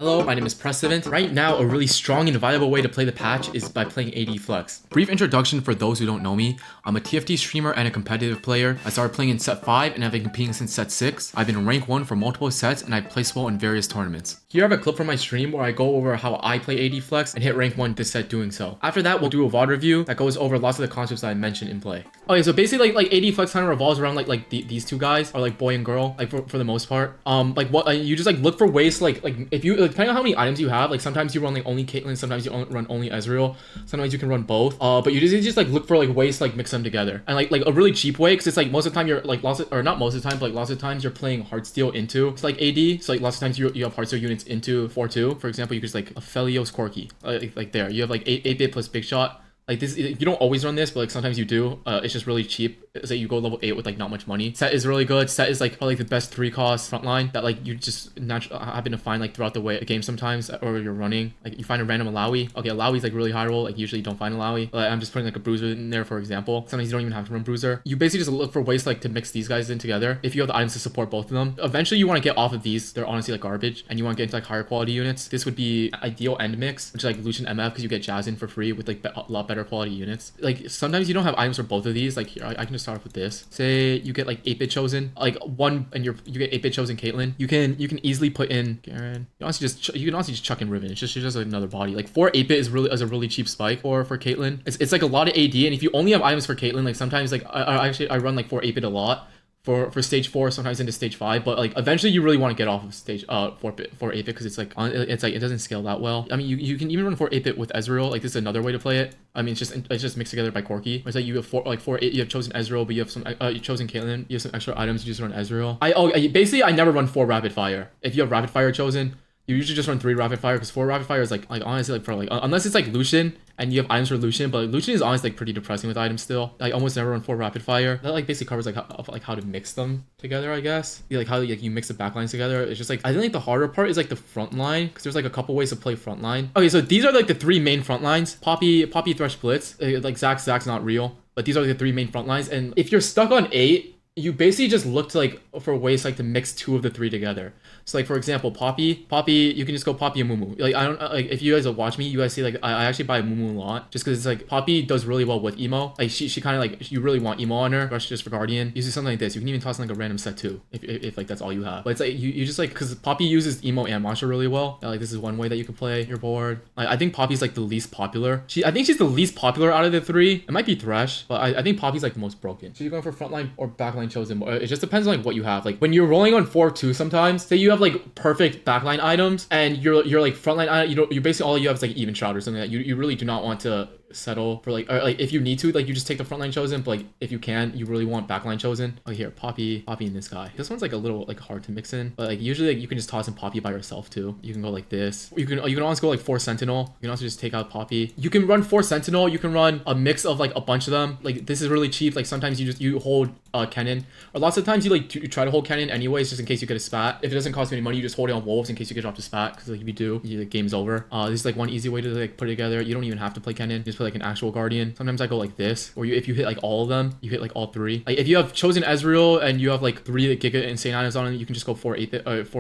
Hello, my name is Precedent. Right now, a really strong and viable way to play the patch is by playing AD Flex. Brief introduction for those who don't know me. I'm a TFT streamer and a competitive player. I started playing in set 5 and have been competing since set 6. I've been in rank 1 for multiple sets and I've placed well in various tournaments. Here I have a clip from my stream where I go over how I play AD Flex and hit rank 1 this set doing so. After that, we'll do a VOD review that goes over lots of the concepts that I mentioned in play. Okay, so basically like AD Flex kind of revolves around these two guys, or like boy and girl, like for the most part. You just like look for ways like if you depending on how many items you have, like sometimes you run like only Caitlyn, sometimes you run only Ezreal, sometimes you can run both. But you just like look for like ways to like mix them together, and like a really cheap way, because it's like most of the time you're like not most of the time, but like lots of times you're playing Heartsteel into it's like AD. So like lots of times you have Heartsteel units into 4-2. For example, you could just like Aphelios Corki, like there you have like 8-bit plus Big Shot. Like this, you don't always run this, but like sometimes you do. It's just really cheap. It's like you go level 8 with like not much money. Set is really good. Set is like probably the best 3-cost frontline that like you just happen to find like throughout the game sometimes, or you're running. Like you find a random Alawi. Okay, Alawi's like really high roll. Like usually you don't find Alawi. Like I'm just putting like a Bruiser in there, for example. Sometimes you don't even have to run Bruiser. You basically just look for ways like to mix these guys in together. If you have the items to support both of them, eventually you want to get off of these. They're honestly like garbage, and you want to get into like higher quality units. This would be ideal end mix, which is like Lucian MF, because you get Jazz in for free with like a lot better quality units. Like sometimes you don't have items for both of these. Like here, I can just start off with this. Say you get like 8-bit chosen, like one, and you get 8-bit chosen Caitlyn. You can easily put in Garen. You can honestly just chuck in Riven. It's just like another body. Like 4 8-bit is a really cheap spike for Caitlyn. It's like a lot of AD, and if you only have items for Caitlyn, like sometimes like I run like 4 8-bit a lot. For stage 4, sometimes into stage 5, but like eventually you really want to get off of stage 4 8-bit, because it's like it doesn't scale that well. I mean, you can even run 4 8-bit with Ezreal. Like this is another way to play it. I mean, it's just mixed together by Corki. It's like you have 4 8, you have chosen Ezreal, but you have some you chosen Caitlyn, you have some extra items, you just run Ezreal. Basically I never run 4 rapid fire. If you have rapid fire chosen, you usually just run 3 rapid fire, because 4 rapid fire is like honestly like for like unless it's like Lucian and you have items for Lucian, but Lucian is honestly like pretty depressing with items still. I almost never run 4 rapid fire. That like basically covers like how to mix them together, I guess. Like how like you mix the backlines together. It's just like I think like the harder part is like the front line, because there's like a couple ways to play front line. Okay, so these are like the 3 main front lines. Poppy, Thresh, Blitz. Like Zach's not real, but these are like the 3 main front lines. And if you're stuck on 8, you basically just look to like for ways like to mix 2 of the 3 together. So like for example, Poppy, you can just go Poppy and Mumu. Like I don't like if you guys will watch me, you guys see like I actually buy Mumu a lot, just because it's like Poppy does really well with emo. Like she kind of like you really want emo on her. Rush just for Guardian. You see something like this, you can even toss in like a random set too, if like that's all you have. But it's like you just like, because Poppy uses emo and Masha really well. Like this is one way that you can play your board. Like I think Poppy's like the least popular. I think she's the least popular out of the 3. It might be Thresh, but I think Poppy's like the most broken. So you're going for frontline or backline chosen. It just depends on like what you have. Like when you're rolling on 4-2, sometimes say you have like perfect backline items and you're like frontline item, you basically all you have is like even shroud or something that you really do not want to settle for. Like, or like if you need to, like you just take the frontline chosen, but like if you can, you really want backline chosen. Oh here, Poppy and this guy. This one's like a little like hard to mix in, but like usually like you can just toss in Poppy by yourself too. You can go like this. You can always go like 4 Sentinel. You can also just take out Poppy. You can run 4 Sentinel. You can run a mix of like a bunch of them. Like this is really cheap. Like sometimes you hold Kennen, or lots of times you try to hold Kennen anyways, just in case you get a spat. If it doesn't cost you any money, you just hold it on wolves in case you get dropped a spat, because like if you do, the game's over. This is like one easy way to like put it together. You don't even have to play Kennen. You just play like an actual Guardian. Sometimes I go like this, or if you hit like all of them, you hit like all 3. Like if you have chosen Ezreal and you have like 3 Giga Insane items on it, you can just go 4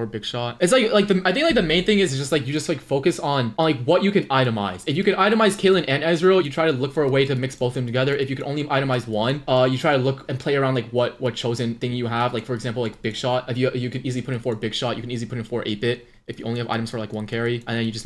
Big Shot. It's like I think like the main thing is just like you just like focus on like what you can itemize. If you can itemize Caitlyn and Ezreal, you try to look for a way to mix both of them together. If you can only itemize one, you try to look and play around like what chosen thing you have. Like for example, like Big Shot. If you can easily put in 4 Big Shot, you can easily put in 4 8-bit. If you only have items for like 1 carry, and then you just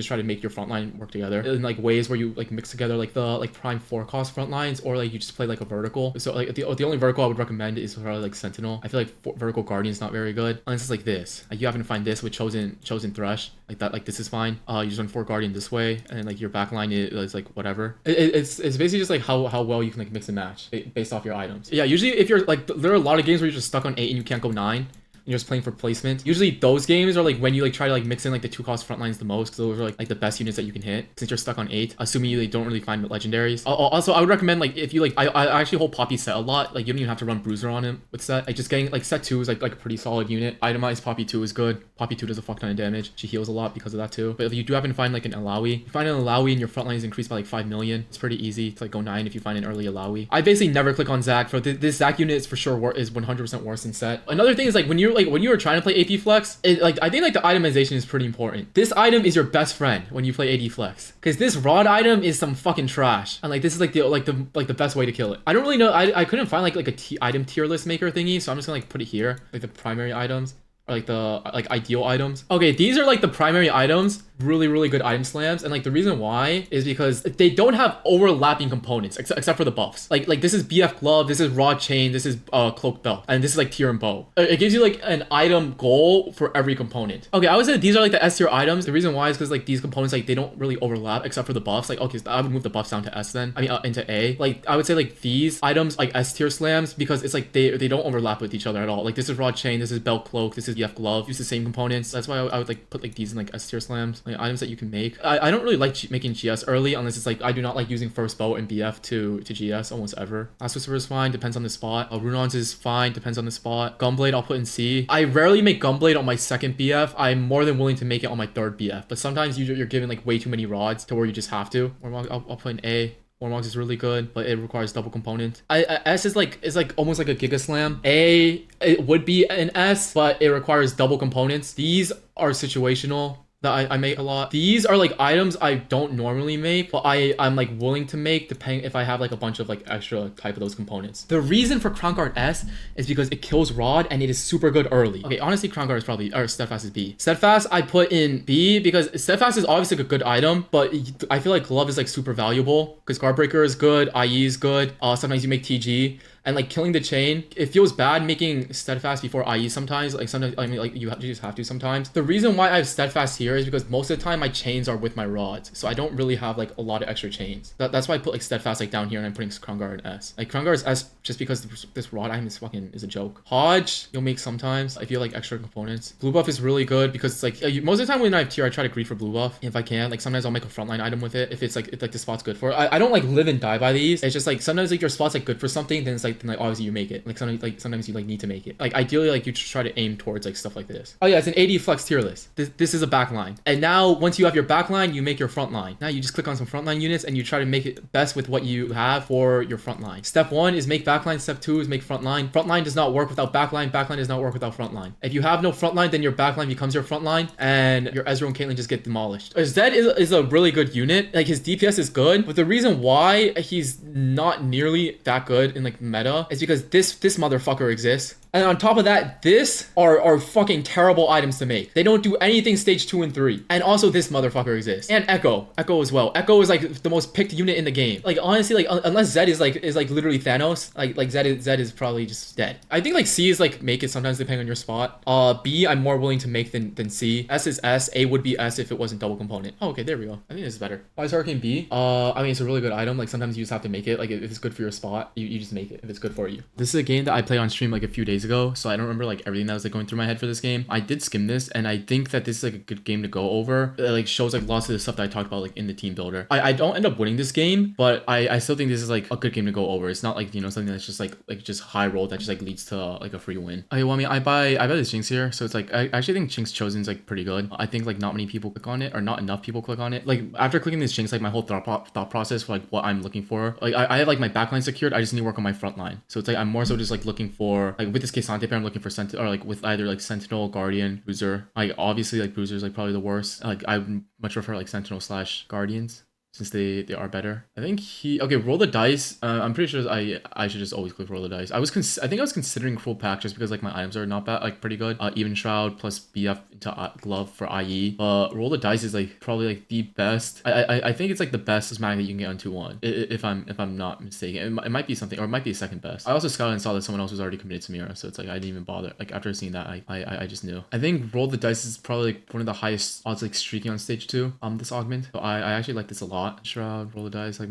try to make your front line work together in like ways where you like mix together like the like prime 4-cost front lines, or like you just play like a vertical. So like the only vertical I would recommend is probably like Sentinel. I feel like vertical Guardian is not very good unless it's like this. Like you happen to find this with chosen Thresh like that. Like this is fine. You just run 4 Guardian this way, and then like your backline is like whatever. It's basically just like how well you can like mix and match based off your items. Yeah, usually if you're like there are a lot of games where you're just stuck on 8 and you can't go 9. You're just playing for placement. Usually those games are like when you like try to like mix in like the 2-cost front lines the most, because those are like the best units that you can hit since you're stuck on 8, assuming you like don't really find legendaries. Also I would recommend like if you like I actually hold Poppy set a lot. Like you don't even have to run Bruiser on him with set. Like just getting like set 2 is like a pretty solid unit. Itemized Poppy 2 is good. Poppy 2 does a fuck ton of damage. She heals a lot because of that too. But if you do happen to find like an Alawi, you find an Alawi and your front line is increased by like 5 million. It's pretty easy to like go 9 if you find an early Alawi. I basically never click on Zac. For this Zac unit is for sure is 100% worse than set. Another thing is like when you're when you are trying to play AP Flex, like I think like the itemization is pretty important. This item is your best friend when you play AD Flex, because this rod item is some fucking trash, and like this is like the best way to kill it. I don't really know. I couldn't find like a item tier list maker thingy, so I'm just gonna like put it here, like the primary items. Or like the ideal items. Okay, these are like the primary items. Really good item slams, and like the reason why is because they don't have overlapping components except for the buffs. Like this is BF glove, this is rod chain, this is cloak belt, and this is like tier and bow. It gives you like an item goal for every component. Okay, I would say these are like the S tier items. The reason why is because like these components like they don't really overlap except for the buffs. Like okay, so I would move the buffs down to S then. I mean into A. Like I would say like these items like S tier slams because it's like they don't overlap with each other at all. Like this is rod chain, this is belt cloak, this is BF glove. Use the same components. That's why I would like put like these in like S tier slams. Like items that you can make. I don't really like making GS early unless it's like I do not like using first bow and BF to GS almost ever. Last Whisper is fine, depends on the spot. Runons is fine, depends on the spot. Gunblade I'll put in C. I rarely make Gunblade on my second BF. I'm more than willing to make it on my third BF, but sometimes you're given like way too many rods to where you just have to. I'll put in A. Warmogs is really good, but it requires double component. S is like almost like a Giga Slam. A, it would be an S, but it requires double components. These are situational that I make a lot. These are like items I don't normally make, but I'm like willing to make depending if I have like a bunch of like extra type of those components. The reason for Crown Guard S is because it kills rod and it is super good early. Okay, honestly, Crown Guard is probably, or Steadfast is B. Steadfast I put in B because Steadfast is obviously like a good item, but I feel like Glove is like super valuable because Guard Breaker is good, IE is good. Sometimes you make TG. And like killing the chain, it feels bad making Steadfast before IE sometimes. Like sometimes, I mean, like you just have to sometimes. The reason why I have Steadfast here is because most of the time my chains are with my rods, so I don't really have like a lot of extra chains. That's why I put like Steadfast like down here, and I'm putting Crown Guard in S. Like Crown Guard is S just because this rod item is a joke. Hodge you'll make sometimes if you like extra components. Blue buff is really good because it's like most of the time when I have tier, I try to greed for blue buff if I can. Like sometimes I'll make a frontline item with it if it's like the spot's good for it. I don't like live and die by these. It's just like sometimes like your spot's like good for something, then it's like obviously you make it. Like sometimes you like need to make it. Like ideally like you try to aim towards like stuff like this. Oh yeah, it's an AD Flex tier list. This is a backline. And now once you have your backline, you make your front line. Now you just click on some frontline units and you try to make it best with what you have for your front line. Step 1 is make backline. Step 2 is make frontline. Frontline does not work without backline. Backline does not work without frontline. If you have no frontline, then your backline becomes your frontline and your Ezreal and Caitlyn just get demolished. Zed is a really good unit. Like his DPS is good, but the reason why he's not nearly that good in like meta is because this motherfucker exists. And on top of that, this are fucking terrible items to make. They don't do anything stage 2 and 3. And also this motherfucker exists. And Echo as well. Echo is like the most picked unit in the game. Like honestly, like unless Zed is like literally Thanos, like Zed is probably just dead. I think like C is like make it sometimes depending on your spot. B I'm more willing to make than C. S is S. A would be S if it wasn't double component. Oh, okay, there we go. I think this is better. Why is Hurricane B? I mean it's a really good item. Like sometimes you just have to make it. Like if it's good for your spot, you just make it if it's good for you. This is a game that I played on stream like a few days ago, so I don't remember like everything that was like going through my head for this game. I did skim this and I think that this is like a good game to go over. It like shows like lots of the stuff that I talked about like in the team builder. I don't end up winning this game, but I still think this is like a good game to go over. It's not like, you know, something that's just like just high roll that just like leads to like a free win. Okay, well I mean I buy this Jinx here, so it's like I actually think Jinx Chosen is like pretty good. I think like not many people click on it, or not enough people click on it. Like after clicking this Jinx, like my whole thought process for like what I'm looking for, like I have like my backline secured, I just need to work on my front line. So it's like I'm more so just like looking for like with this K'Sante pair, I'm looking for Sentinel, or like with either like Sentinel, Guardian, Bruiser. Like obviously like Bruiser is like probably the worst. Like I would much prefer like Sentinel / Guardians, since they are better. I think okay, roll the dice. I'm pretty sure I should just always click roll the dice. I think I was considering Cruel Pack just because like my items are not bad, like pretty good. Even Shroud plus BF into glove for IE. But roll the dice is like probably like the best. I think it's like the best prismatic that you can get on 2-1 if I'm not mistaken. It might be something, or it might be second best. I also scouted and saw that someone else was already committed to Mira, so it's like I didn't even bother. Like after seeing that, I just knew. I think roll the dice is probably like one of the highest odds like streaking on stage 2. This augment. So I actually like this a lot. Shroud, roll the dice, like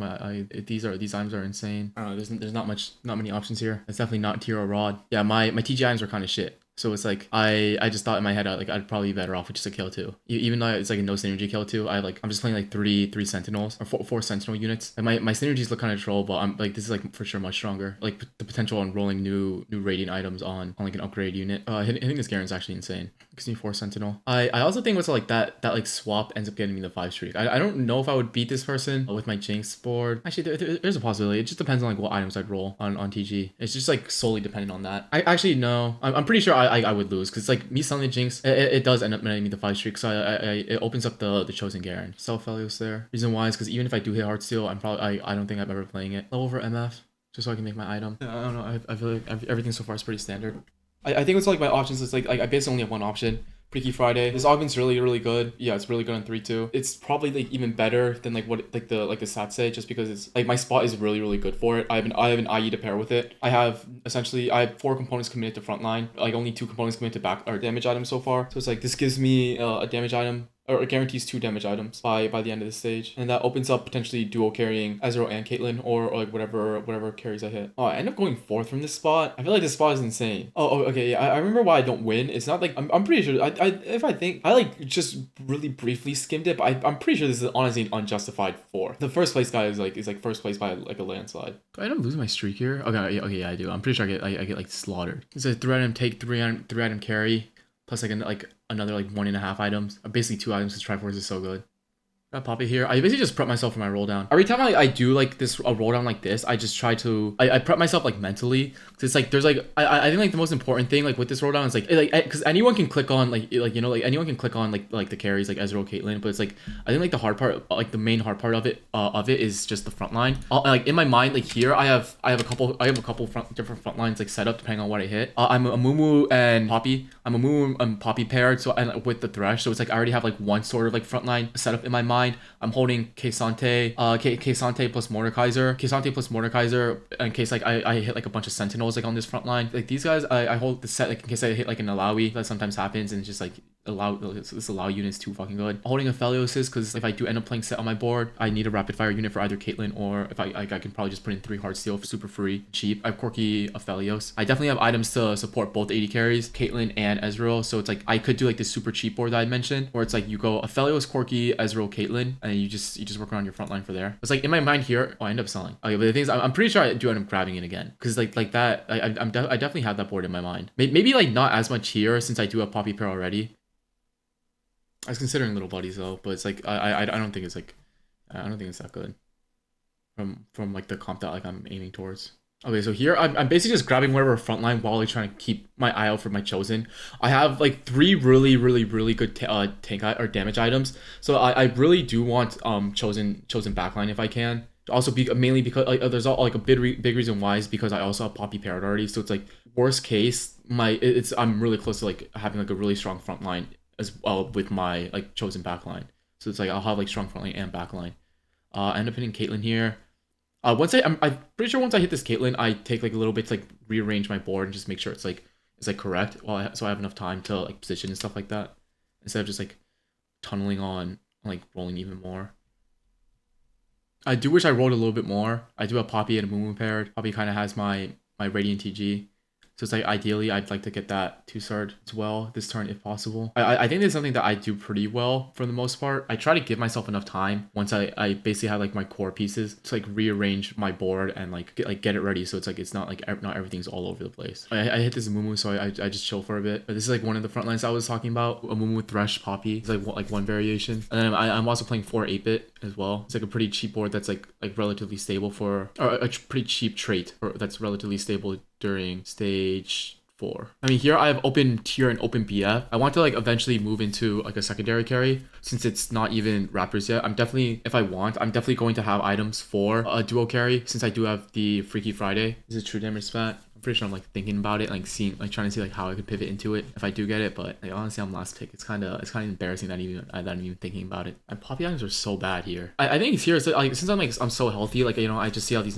these items are insane. I don't know, there's not many options here. It's definitely not tier or rod. Yeah, my TG items are kind of shit. So it's like I just thought in my head like I'd probably be better off with just a kill 2. Even though it's like a no synergy kill 2, I'm just playing like three sentinels or four sentinel units. And my synergies look kind of troll, but I'm like this is like for sure much stronger. Like the potential on rolling new radiant items on like an upgrade unit. Hitting this Garen's actually insane. Gives me 4 sentinel. I also think what's like that like swap ends up getting me the 5 streak. I don't know if I would beat this person with my Jinx board. Actually there's a possibility. It just depends on like what items I'd roll on TG. It's just like solely dependent on that. I actually no. I'm pretty sure I would lose because like me selling the Jinx, it does end up netting me the 5 streak. So it opens up the chosen Garen. Sell Felios there. Reason why is because even if I do hit Heartsteel, I don't think I'm ever playing it. Level over MF just so I can make my item. I don't know. I feel like everything so far is pretty standard. I think it's like my options is like I basically only have one option. Freaky Friday. This augment's really good. Yeah, it's really good on 3-2. It's probably like even better than like what the stats say, just because it's like my spot is really good for it. I have an IE to pair with it. I have 4 components committed to frontline. Like only 2 components committed to back or damage items so far. So it's like this gives me a damage item. Or it guarantees 2 damage items by the end of the stage, and that opens up potentially duo carrying Ezreal and Caitlyn, or like whatever carries I hit. Oh, I end up going 4th from this spot. I feel like this spot is insane. Oh okay, yeah. I remember why I don't win. It's not like I'm pretty sure. I like just really briefly skimmed it, but I'm pretty sure this is honestly unjustified 4th. The first place guy is like first place by like a landslide. Do I end up losing my streak here? Okay, yeah, I do. I'm pretty sure I get like slaughtered. It's a 3 item take, 3 item carry. Plus like another like 1.5 items. Basically 2 items because Triforce is so good. Got Poppy here. I basically just prep myself for my roll down. Every time I do like this a roll down like this, I just try to I prep myself like mentally. Cause it's like there's like I think like the most important thing like with this roll down is like because anyone can click on like you know like anyone can click on like the carries like Ezreal, Caitlyn, but it's like I think like the hard part like the main hard part of it is just the front line. Like in my mind like here I have a couple different front lines like set up depending on what I hit. I'm a Mumu and Poppy. I'm a Mumu and Poppy paired, so and with the Thresh, so it's like I already have like one sort of like front line set up in my mind. I'm holding K'Sante plus Mordekaiser. K'Sante plus Mordekaiser in case like I hit like a bunch of Sentinels like on this front line. Like these guys, I hold the set like in case I hit like an Alawi. That sometimes happens, and it's just like this allow unit is too fucking good. Holding a Felios because if I do end up playing set on my board, I need a rapid fire unit for either Caitlyn or if I can probably just put in 3 Heartsteel for super free, cheap. I have Corki Aphelios. I definitely have items to support both AD carries, Caitlyn and Ezreal. So it's like I could do like this super cheap board that I mentioned, where it's like you go Aphelios, Corki, Ezreal, Caitlyn, and you just work around your front line for there. It's like in my mind here, I end up selling. Okay, but the thing is, I'm pretty sure I do end up grabbing it again because like that, I definitely have that board in my mind. Maybe like not as much here since I do have Poppy pair already. I was considering little buddies though, but it's like I don't think it's like I don't think it's that good from like the comp that like I'm aiming towards. Okay, so here I'm basically just grabbing whatever frontline while like trying to keep my eye out for my chosen. I have like 3 really good tank or damage items, so I really do want chosen backline if I can. Also mainly because like, there's all like a big reason why is because I also have Poppy paired already, so it's like worst case I'm really close to like having like a really strong front line as well with my like chosen backline. So it's like I'll have like strong frontline and backline. I end up hitting Caitlyn here. I'm pretty sure once I hit this Caitlyn, I take like a little bit to like rearrange my board and just make sure it's like correct. So I have enough time to like position and stuff like that instead of just like tunneling on like rolling even more. I do wish I rolled a little bit more. I do have Poppy and a Mumu paired. Poppy kind of has my Radiant TG. So it's like ideally I'd like to get that 2-star as well this turn if possible. I think there's something that I do pretty well for the most part. I try to give myself enough time once I basically have like my core pieces to like rearrange my board and like get it ready, so it's like it's not like not everything's all over the place. I hit this Mumu, so I just chill for a bit. But this is like one of the front lines I was talking about. A Mumu Thresh Poppy. It's like one variation. And then I'm also playing 4 8-bit as well. It's like a pretty cheap board that's like relatively stable for or a pretty cheap trait that's relatively stable during stage 4. I mean, here I have open tier and open BF. I want to like eventually move into like a secondary carry since it's not even Raptors yet. I'm definitely going to have items for a duo carry since I do have the Freaky Friday. This is true damage spat. I'm pretty sure I'm like thinking about it, like trying to see like how I could pivot into it if I do get it. But like honestly, I'm last pick. It's kind of embarrassing that I'm even thinking about it. And Poppy items are so bad here. I think it's here. So like since I'm so healthy, like you know, I just see how this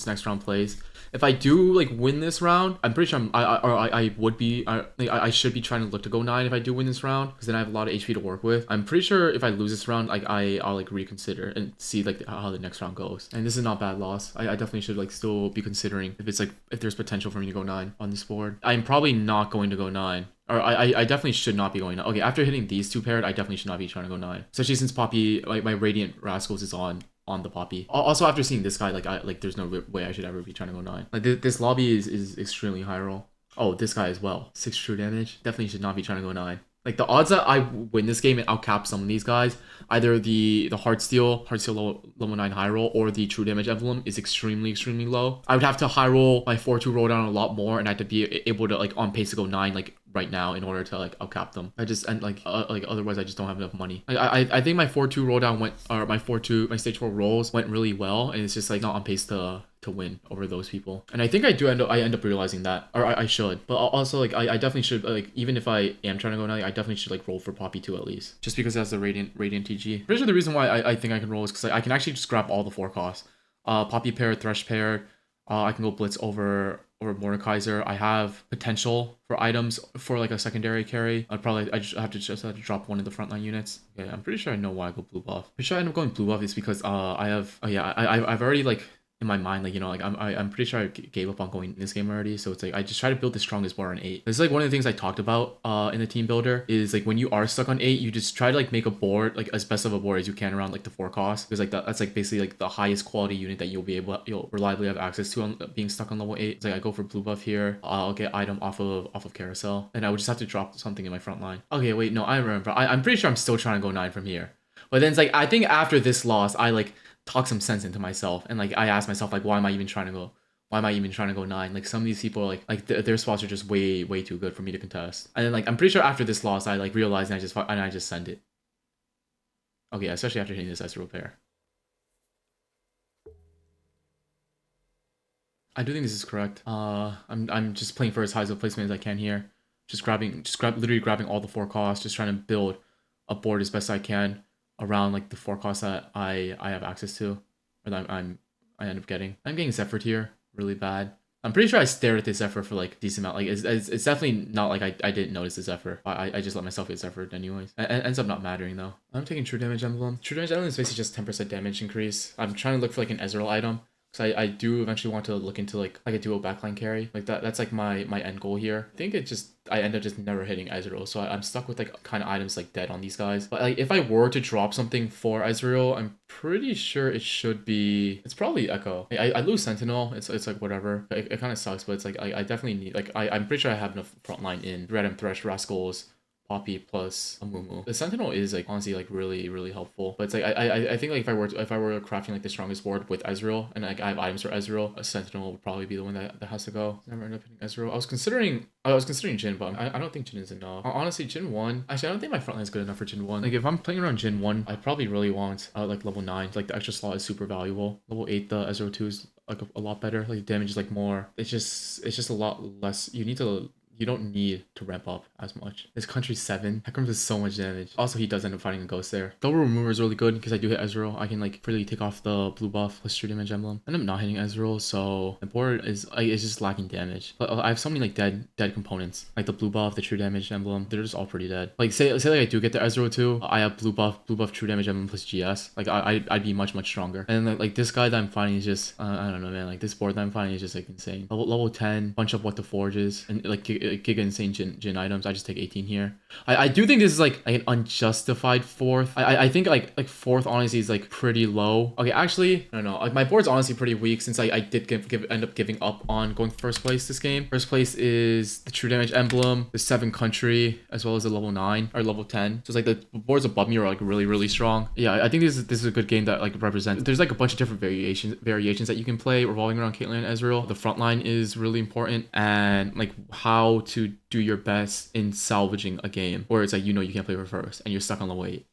next round plays. If I do like win this round, I'm pretty sure I should be trying to look to go 9 if I do win this round, because then I have a lot of HP to work with. I'm pretty sure if I lose this round, like I'll like reconsider and see like how the next round goes. And this is not bad loss. I definitely should like still be considering if there's potential for me to go 9 on this board. I'm probably not going to go 9. Or I definitely should not be going 9. Okay, after hitting these 2 paired, I definitely should not be trying to go 9. Especially since Poppy, like my Radiant Rascals is on the Poppy. Also after seeing this guy, like there's no way I should ever be trying to go 9. Like this lobby is extremely high roll. Oh, this guy as well. 6 true damage. Definitely should not be trying to go 9. Like the odds that I win this game and outcap some of these guys, either the Heartsteel level 9 high roll or the true damage emblem is extremely low. I would have to high roll my 4-2 roll down a lot more, and I have to be able to like on pace to go 9 like right now in order to like outcap them. I just and like otherwise I just don't have enough money. I think my 4-2 roll down went, or my stage 4 rolls went really well, and it's just like not on pace to win over those people. And I think I end up realizing that, or I should. But also like I definitely should, like, even if I am trying to go 9, I definitely should like roll for Poppy 2 at least, just because it has the radiant TG. Pretty sure the reason why I think I can roll is because like, I can actually just grab all the 4 costs. Poppy pair, Thresh pair. I can go Blitz over Mordekaiser. I have potential for items for like a secondary carry. I just have to drop one of the frontline units. Okay, I'm pretty sure I know why I go blue buff. Pretty sure I end up going blue buff is because I have, oh yeah, I've already like in my mind, like, you know, like I'm pretty sure I gave up on going in this game already. So it's like I just try to build the strongest board on 8. This is like one of the things I talked about in the team builder, is like when you are stuck on 8, you just try to like make a board like as best of a board as you can around like the 4 costs, because like that's like basically like the highest quality unit that you'll reliably have access to on being stuck on level 8. It's like I go for blue buff here. I'll get item off of carousel, and I would just have to drop something in my front line. Okay, wait, no, I remember. I'm pretty sure I'm still trying to go 9 from here. But then it's like I think after this loss, I like talk some sense into myself, and like I ask myself, like, why am I even trying to go 9? Like some of these people are like their spots are just way too good for me to contest. And then like I'm pretty sure after this loss I like realized, and I just send it. Okay, especially after hitting this Ezreal pair. I do think this is correct. I'm just playing for as high as a placement as I can here. Literally grabbing all the 4 costs, just trying to build a board as best I can around like the 4 costs that I have access to, or that I end up getting. I'm getting Zephyr here really bad. I'm pretty sure I stared at this Zephyr for like a decent amount. Like it's definitely not like I didn't notice the Zephyr. I just let myself get Zephyred anyways. It ends up not mattering though. I'm taking True Damage Emblem. True Damage Emblem is basically just 10% damage increase. I'm trying to look for like an Ezreal item, because I do eventually want to look into like a duo backline carry. Like that's like my end goal here. I think I end up just never hitting Ezreal, so I'm stuck with like kind of items like dead on these guys. But like if I were to drop something for Ezreal, I'm pretty sure it's probably Echo. I lose Sentinel. It's like whatever. It kind of sucks, but it's like I definitely need, like I'm pretty sure I have enough frontline in Red and Thresh, Rascals, Poppy plus Amumu. The Sentinel is like honestly like really helpful, but it's like I think like if I were crafting like the strongest board with Ezreal, and like I have items for Ezreal, a Sentinel would probably be the one that has to go. Never end up hitting Ezreal. I was considering Jhin, but I don't think Jhin is enough. Honestly, Jhin 1. Actually, I don't think my frontline is good enough for Jhin 1. Like if I'm playing around Jhin 1, I probably really want like level 9. Like the extra slot is super valuable. Level 8, the Ezreal 2 is like a lot better. Like damage is like more. It's just a lot less. You don't need to ramp up as much. This country 7. Hecarim does so much damage. Also, he does end up fighting a ghost there. Double remover is really good because I do hit Ezreal. I can like freely take off the blue buff plus True Damage Emblem. I end up not hitting Ezreal, so the board is just lacking damage. But I have so many like dead components. Like the blue buff, the True Damage Emblem. They're just all pretty dead. Like say like I do get the Ezreal too. I have blue buff, True Damage Emblem plus GS. Like I'd be much stronger. And like this guy that I'm fighting is just I don't know, man. Like this board that I'm fighting is just like insane. Level 10, bunch of what the forges, and like giga insane Jhin items. I just take 18 here. I do think this is like an unjustified 4th. I think like 4th honestly is like pretty low. Okay, actually, I don't know. Like my board's honestly pretty weak, since I did end up giving up on going first place this game. First place is the True Damage Emblem, the 7 country, as well as the level 9 or level 10. So it's like the boards above me are like really strong. Yeah, I think this is a good game that like represents. There's like a bunch of different variations that you can play revolving around Caitlyn and Ezreal. The front line is really important, and like how to do your best in salvaging a game where it's like, you know, you can't play for first and you're stuck on level 8.